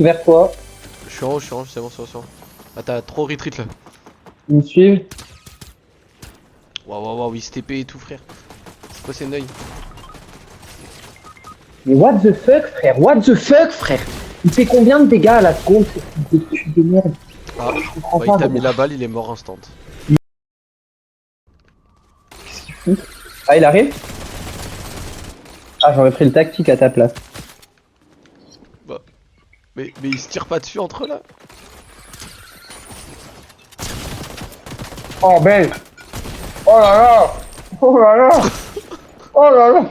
Vers toi. Je suis en haut, c'est bon, c'est bon. Ah, t'as trop retreat là. Ils me suivent. Waouh, waouh, waouh, il se TP et tout, frère. C'est quoi ces neuils? Mais what the fuck, frère? What the fuck, frère? Il fait combien de dégâts à la seconde, ce truc de merde? Ah, Je comprends bah, pas. il t'a mis Gros. la balle, il est mort instant. Qu'est-ce qu'il fout? Ah, il arrive? Ah, j'aurais pris le tactique à ta place. Bah, mais ils se tirent pas dessus entre eux là? Oh, belle! Oh là là! Oh là là! Oh là là!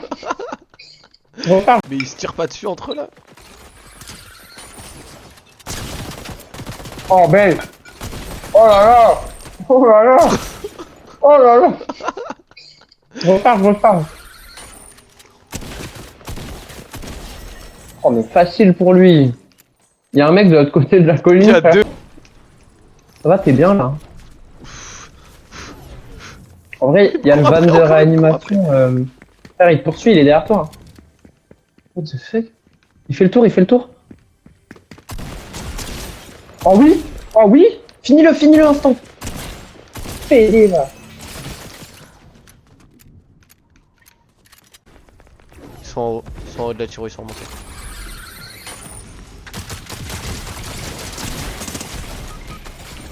Repars. Mais ils se tirent pas dessus entre eux là? Oh, belle! Oh là là! Oh là là! Oh là là! Repars, repars. Oh, mais facile pour lui. Il y a un mec de l'autre côté de la colline. Il y a frère. deux. Ça va, t'es bien là. En vrai, il y a le Cours van après, de encore, réanimation. Frère, il te poursuit, il est derrière toi. What the fuck? Il fait le tour, il fait le tour. Oh oui! Oh oui! Finis-le instant! Fais-les là! Ils sont en haut de la tiro, ils sont remontés.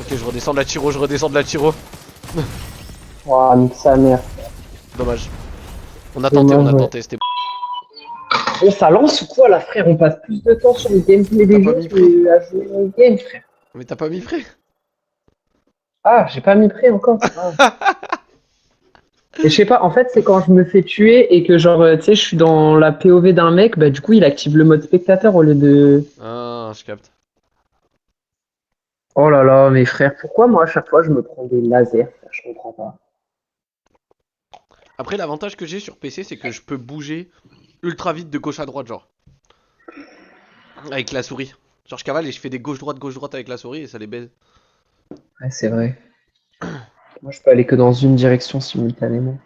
Ok, je redescends de la tiro, je redescends de la tiro. Oh, nique sa mère. Dommage. On a tenté, Dommage, on a ouais. tenté, c'était. Oh, ça lance ou quoi là, frère? On passe plus de temps sur le gameplay T'as des pas jeux mis prêt? que à jouer au game, frère. Mais t'as pas mis prêt? Ah, j'ai pas mis prêt encore. Ah. Et je sais pas, en fait, c'est quand je me fais tuer et que, genre, tu sais, je suis dans la POV d'un mec, bah, du coup, il active le mode spectateur au lieu de. Ah, je capte. Oh là là, mes frères, pourquoi moi, à chaque fois, je me prends des lasers, frère? Je comprends pas. Après, l'avantage que j'ai sur PC, c'est que je peux bouger ultra vite de gauche à droite, genre. Avec la souris. Genre, je cavale et je fais des gauche droite avec la souris et ça les baise. Ouais, c'est vrai. Moi, je peux aller que dans une direction simultanément.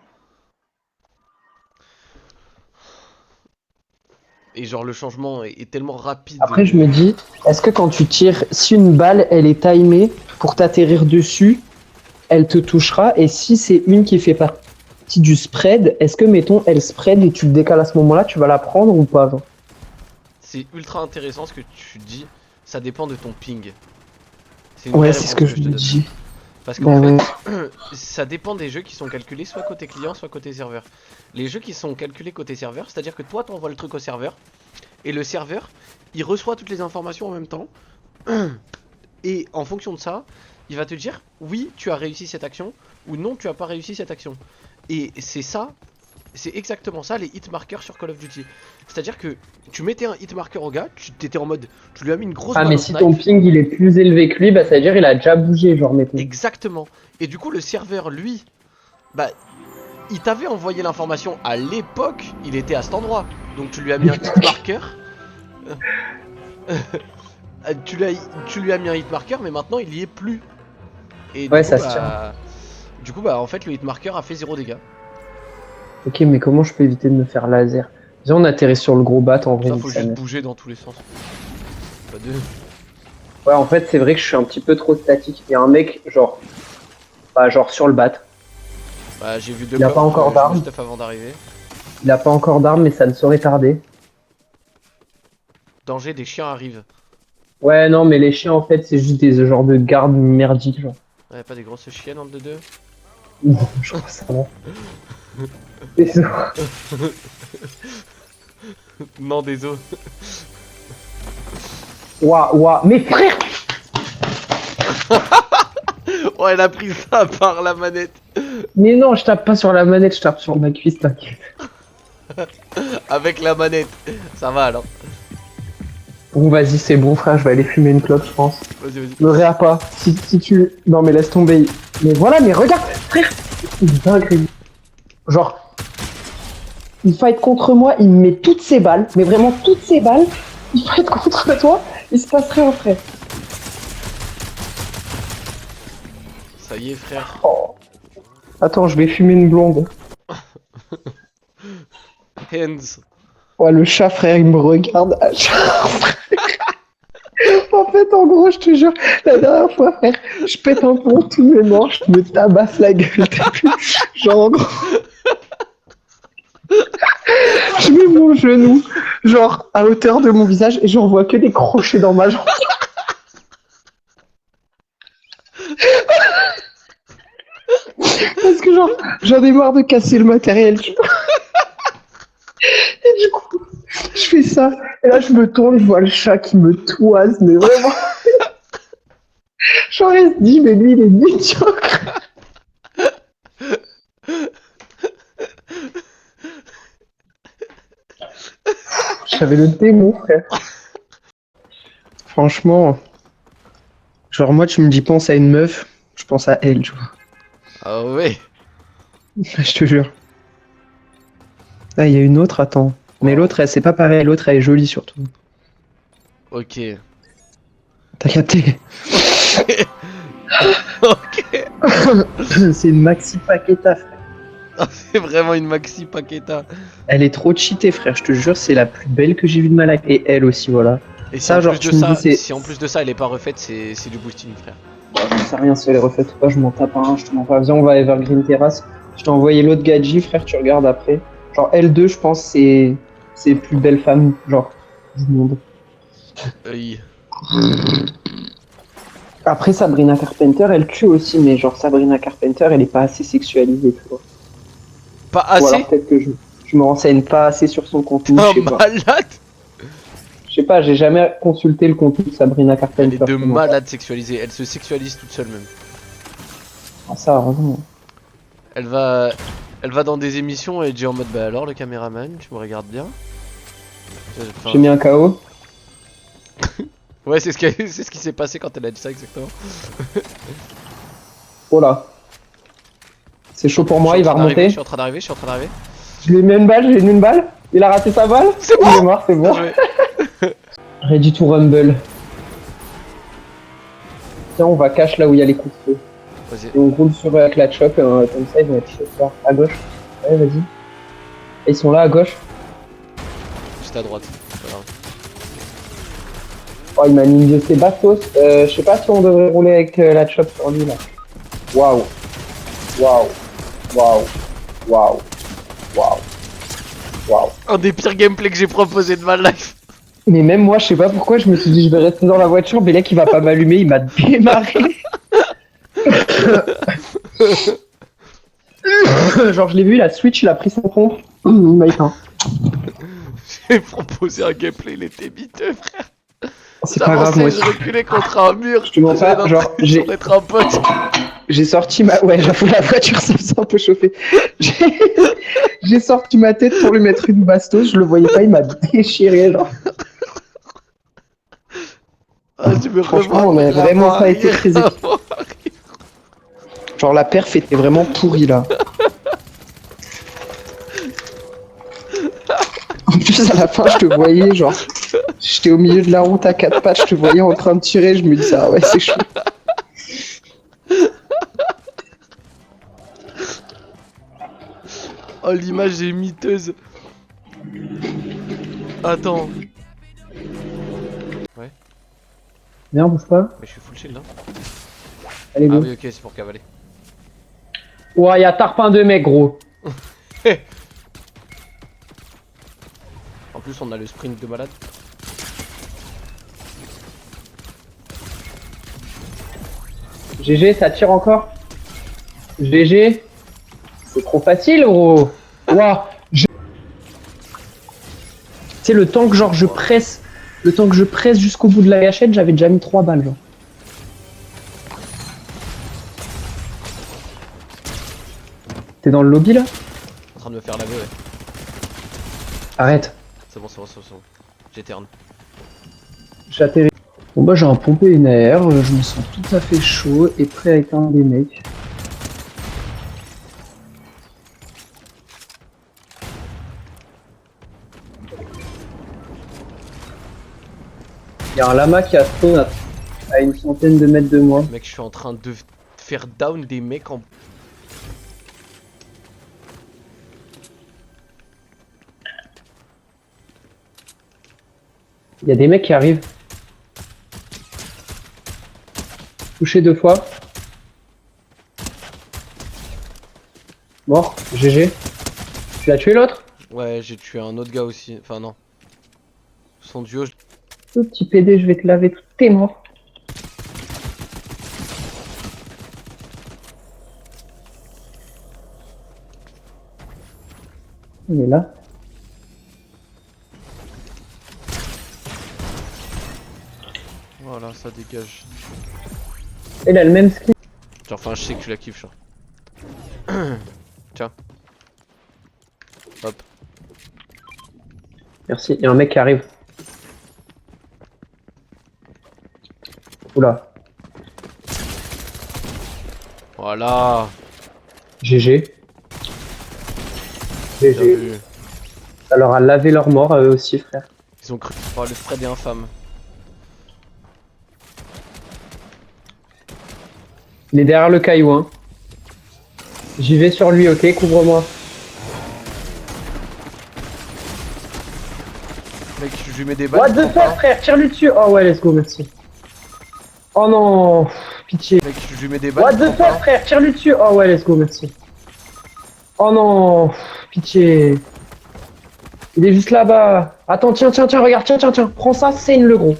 Et genre, le changement est tellement rapide. Après, je me dis, est-ce que quand tu tires, si une balle, elle est timée pour t'atterrir dessus, elle te touchera? Et si c'est une qui fait partie du spread, est-ce que, mettons, elle spread et tu le décales à ce moment-là, tu vas la prendre ou pas, genre? C'est ultra intéressant ce que tu dis. Ça dépend de ton ping. C'est une Ouais, vraie c'est ce réponse que que je je te me donne. dis. Parce Bah qu'en fait, ouais. ça dépend des jeux qui sont calculés soit côté client, soit côté serveur. Les jeux qui sont calculés côté serveur, c'est-à-dire que toi, t'envoies le truc au serveur. Et le serveur, il reçoit toutes les informations en même temps. Et en fonction de ça, il va te dire oui, tu as réussi cette action ou non, tu as pas réussi cette action. Et c'est ça, c'est exactement ça les hit markers sur Call of Duty. C'est-à-dire que tu mettais un hit marker au gars, tu t'étais en mode, tu lui as mis une grosse Ah, balle mais au si ton snipe. ping, il est plus élevé que lui, bah, ça veut dire il a déjà bougé, genre, mettons. Exactement. Et du coup, le serveur, lui, bah, il t'avait envoyé l'information à l'époque, il était à cet endroit. Donc tu lui as mis un hit marker. Tu lui as mis un hit marker, mais maintenant il y est plus. Et Ouais, ça se tient. du coup, bah, en fait, le hit marker a fait 0 dégâts. Ok, mais comment je peux éviter de me faire laser? Viens, on atterrit sur le gros bat, en vrai, Ça, nique faut sa juste mère. bouger dans tous les sens. Pas de. Ouais, en fait, c'est vrai que je suis un petit peu trop statique. Il y a un mec, genre, bah, genre sur le bat. Bah, j'ai vu deux Il a pas coffres, encore je me d'armes. stuff avant d'arriver. Il a pas encore d'armes, mais ça ne saurait tarder. Danger, des chiens arrivent. Ouais, non, mais les chiens, en fait, c'est juste des genres de gardes merdiques, genre. Ouais, pas des grosses chiennes entre deux. Je crois ça, non. C'est ça. Non, des os. Ouah, ouah. Mais frère! Oh, elle a pris ça par la manette. Mais non, je tape pas sur la manette, je tape sur ma cuisse, t'inquiète. Avec la manette. Ça va alors. Bon, vas-y, c'est bon, frère, je vais aller fumer une clope, je pense. Vas-y, vas-y. Me réa pas. Si tu. Non, mais laisse tomber. Mais voilà, mais regarde, frère! Il est dingue. Genre, il fight contre moi, il me met toutes ses balles, mais vraiment toutes ses balles. Il fight contre toi, il se passe rien, frère. Ça y est, frère. Oh. Attends, je vais fumer une blonde. Hands. Ouais, le chat, frère, il me regarde. En fait, en gros, je te jure, la dernière fois, frère, je pète un plomb tous mes manches, je me tabasse la gueule. T'as vu. Genre, en gros, je mets mon genou, genre, à hauteur de mon visage, et j'en vois que des crochets dans ma jambe. Parce que, genre, j'en ai marre de casser le matériel, tu vois. Et du coup, je fais ça, et là, je me tourne, je vois le chat qui me toise, mais vraiment. Genre, il se dit, mais lui, il est médiocre. J'avais le démon, frère. Franchement, genre, moi, tu me dis, pense à une meuf, je pense à elle, tu vois. Ah ouais. Je te jure. Ah, il y a une autre, attends. Mais Wow. l'autre, elle, c'est pas pareil, l'autre, elle est jolie surtout. Ok. T'as capté? Ok. Ok. C'est une Maxi Paqueta, frère. Ah, c'est vraiment une Maxi Paqueta. Elle est trop cheatée, frère, je te jure, c'est la plus belle que j'ai vue de ma life. Et elle aussi, voilà. Et si Ça, en genre, plus de tu me dis, ça, c'est. si en plus de ça elle est pas refaite, c'est du boosting frère. J'en sais rien si elle est refaite ou pas, je m'en tape un, je te mens pas. Viens, on va à Evergreen Terrace. Je t'ai envoyé l'autre gadget, frère, tu regardes après. Genre, L2, je pense, c'est plus belle femme, genre, du monde. Oui. Après, Sabrina Carpenter, elle tue aussi, mais genre, Sabrina Carpenter, elle est pas assez sexualisée, tu vois. Pas Ou alors, assez. peut-être que je me renseigne pas assez sur son contenu, Un je sais pas. malade. Je sais pas, j'ai jamais consulté le contenu de Sabrina Elle est Carpenter. de Comment ça. malade sexualisée. Elle se sexualise toute seule même. Ah, ça, heureusement. Elle va, elle va dans des émissions et dit en mode bah alors le caméraman, tu me regardes bien. Enfin, J'ai mis un KO. ouais c'est ce qui s'est passé quand elle a dit ça exactement. Oh là. C'est chaud pour moi, il va Je remonter. suis en train d'arriver, je suis en train d'arriver. Je lui ai mis une balle, j'ai mis une balle. Il a raté sa balle. C'est Il est bon. mort, c'est Bien bon. joué. Ready to rumble. Tiens, on va cache là où il y a les coups de feu. Vas-y. Et on roule sur la clutch up, comme ça ils vont être chauds là. À gauche. Ouais, vas-y. Et ils sont là à gauche. Juste à droite. C'est pas grave. Oh, il m'a ninja ses bastos. Je sais pas si on devrait rouler avec la chop sur lui là. Waouh. Waouh. Waouh. Waouh. Waouh. Waouh. Un des pires gameplays que j'ai proposé de ma life. Mais même moi, je sais pas pourquoi, je me suis dit je vais rester dans la voiture, mais là qui va pas m'allumer, il m'a démarré. Genre je l'ai vu, la Switch, il a pris son pompe, il m'a éteint. J'ai proposé un gameplay, il était miteux frère. C'est pas grave, moi J'avançais, aussi. je reculais contre un mur. Je te mens pas, genre J'en être un pote. j'ai sorti ma... Ouais, j'avoue, la voiture, ça me sent un peu chauffé. J'ai sorti ma tête pour lui mettre une bastos, je le voyais pas, il m'a déchiré, genre. Ah, tu me Franchement, revois on a faire vraiment avant, pas été arrière, très équipés. avant. Genre la perf était vraiment pourrie, là. En plus, à la fin, je te voyais, genre... J'étais au milieu de la route à quatre pattes, je te voyais en train de tirer, je me disais, ah ouais, c'est chaud. Oh, l'image est miteuse. Attends. Ouais, Viens, bouge pas. mais je suis full shield, hein. Allez, Ah go. oui, ok, c'est pour cavaler. Ouais, y'a tarpin de mec, gros. En plus, on a le sprint de malade. GG, ça tire encore. GG. C'est trop facile, gros. Ouah. Tu sais, le temps que genre je presse, jusqu'au bout de la gâchette, j'avais déjà mis 3 balles, genre. T'es dans le lobby là? En train de me faire laver, ouais. Arrête. C'est bon, c'est bon, c'est bon, c'est bon. J'éterne. J'atterris. Bon bah j'ai un pompé une AR, je me sens tout à fait chaud et prêt à éteindre des mecs. Il y a un lama qui a spawn à une centaine de mètres de moi. Mec, je suis en train de faire down des mecs en... Il y a des mecs qui arrivent. Touché 2 fois. Mort. GG. Tu as tué l'autre? Ouais, j'ai tué un autre gars aussi. Enfin, non. Son duo, Tout petit PD, je vais te laver toutes tes morts. Il est là. Voilà, ça dégage. Il a le même skin. Genre, enfin, je sais que tu la kiffes, genre. Tiens. Hop. Merci, il y a un mec qui arrive. Oula. Voilà. GG. Bien GG. vu. Ça leur a lavé leur mort à eux aussi, frère. Ils ont cru. Oh, le Fred est infâme. Il est derrière le caillou, hein. J'y vais sur lui, ok, couvre-moi. Mec, je lui mets des balles. What il the prend fuck, frère, tire-lui dessus. Oh ouais, let's go, merci. Oh non, pitié. pas. Mec, je lui mets des balles. What il the prend fuck, pas. frère, tire-lui dessus. Oh ouais, let's go, merci. Oh non, pitié. Il est juste là-bas. Attends, tiens, tiens, tiens, regarde, tiens, tiens, tiens. Prends ça, saigne le gros.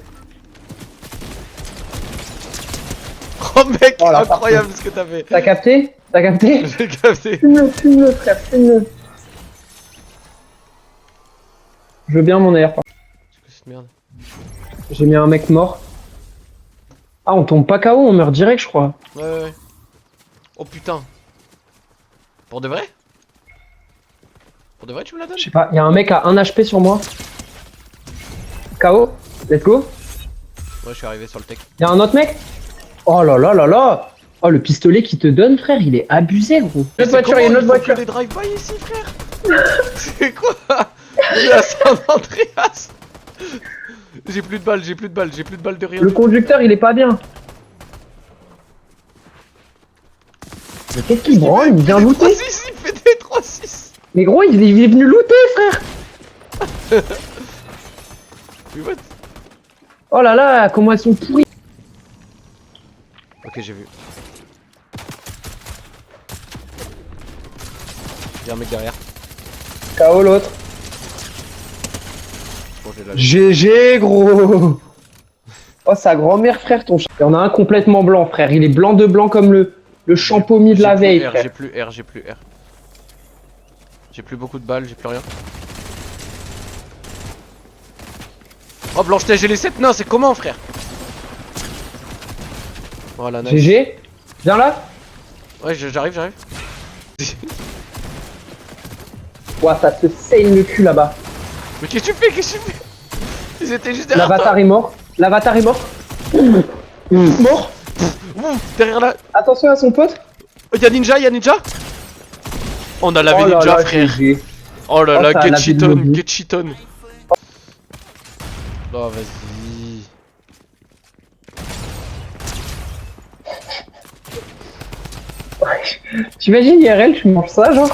Oh, mec, Oh, là, incroyable ce que t'as fait. T'as capté? T'as capté? J'ai capté. Fume-le, frère, fume-le. Je veux bien mon air. Qu'est-ce que cette merde? J'ai mis un mec mort. Ah, on tombe pas KO, on meurt direct, je crois. Ouais. Oh putain. Pour de vrai? Pour de vrai, tu me la donnes? Je sais pas, il y a un mec à 1 HP sur moi. KO, let's go. Ouais, je suis arrivé sur le tech. Il y a un autre mec. Oh là là là là. Oh, le pistolet qu'il te donne, frère, il est abusé, gros. Une autre voiture, il y a une autre voiture. des drive-by ici, frère. C'est quoi? Il est à San Andreas. J'ai plus de balles, j'ai plus de balles, j'ai plus de balles de rien. Le conducteur, il est pas bien. Mais qu'est-ce qu'il branle? Il vient looter. 3-6, il fait des 3-6. Mais gros, il est venu looter, frère. Mais what? Oh là là, comment elles sont pourries. Ok, j'ai vu. Il y a un mec derrière. KO l'autre. Bon, j'ai la GG, gros. Oh, sa grand-mère, frère, ton chat. Il y en a un complètement blanc, frère. Il est blanc de blanc comme le champomis de la veille, J'ai frère. plus R, j'ai plus R. J'ai plus beaucoup de balles, j'ai plus rien. Oh, Blanche-Neige et les 7 nains, c'est comment, frère? Voilà, nice. GG. Viens là. Ouais, j'arrive. Ouah, ça te saigne le cul là-bas. Mais qu'est-ce que tu fais? Qu'est-ce que tu fais? Ils étaient juste derrière L'avatar toi. est mort. L'avatar est mort. Mort. Ouh, derrière là. Attention à son pote. Oh, y'a Ninja. On a lavé Oh là Ninja, là, frère. GG. Oh là Oh, là, ça a get lavé le cheaton, lobby. get cheaton. Oh, vas-y. T'imagines IRL, tu manges ça, genre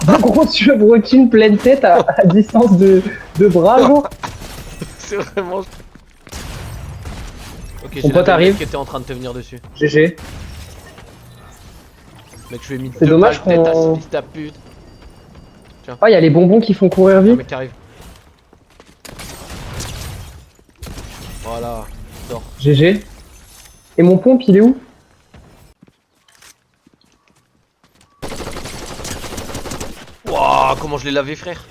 deux grosses chevrotines pleine tête à distance de bras, genre. C'est vraiment. Ok, Ton j'ai pote la arrive. qui était en train de te venir dessus. GG. Mec, je lui ai mis C'est deux dommage balles tête à qu'on- ce fils de pute. Oh, y a les bonbons qui font courir Un vite. mec qui arrive. Voilà, dors. GG. Et mon pompe, il est où? Wouah, comment je l'ai lavé, frère.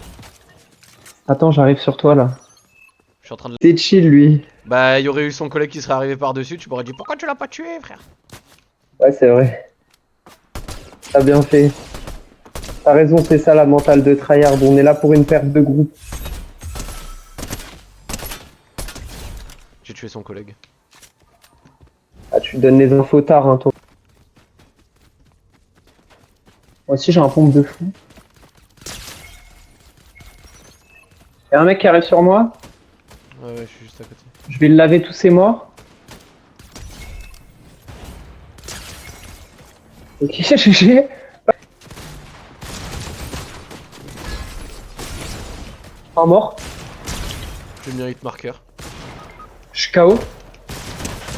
Attends, j'arrive sur toi là. Je suis en train de. T'es chill, lui. Bah, il y aurait eu son collègue qui serait arrivé par-dessus. Tu m'aurais dit pourquoi tu l'as pas tué, frère. Ouais, c'est vrai. T'as bien fait. T'as raison, c'est ça la mentale de tryhard. On est là pour une perte de groupe. J'ai tué son collègue. Ah, tu donnes les infos tard, hein, toi. Moi aussi, j'ai un pompe de fou. Y'a un mec qui arrive sur moi. Ouais, je suis juste à côté. Je vais le laver tous ses morts. Ok, GG. Un mort. J'ai mis un hit marker. Je suis KO.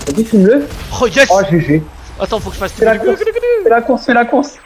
Vas-y, filme-le. Oh yes. Oh, GG. Attends, faut que je fasse Fais la course. Fais la course, fais la course.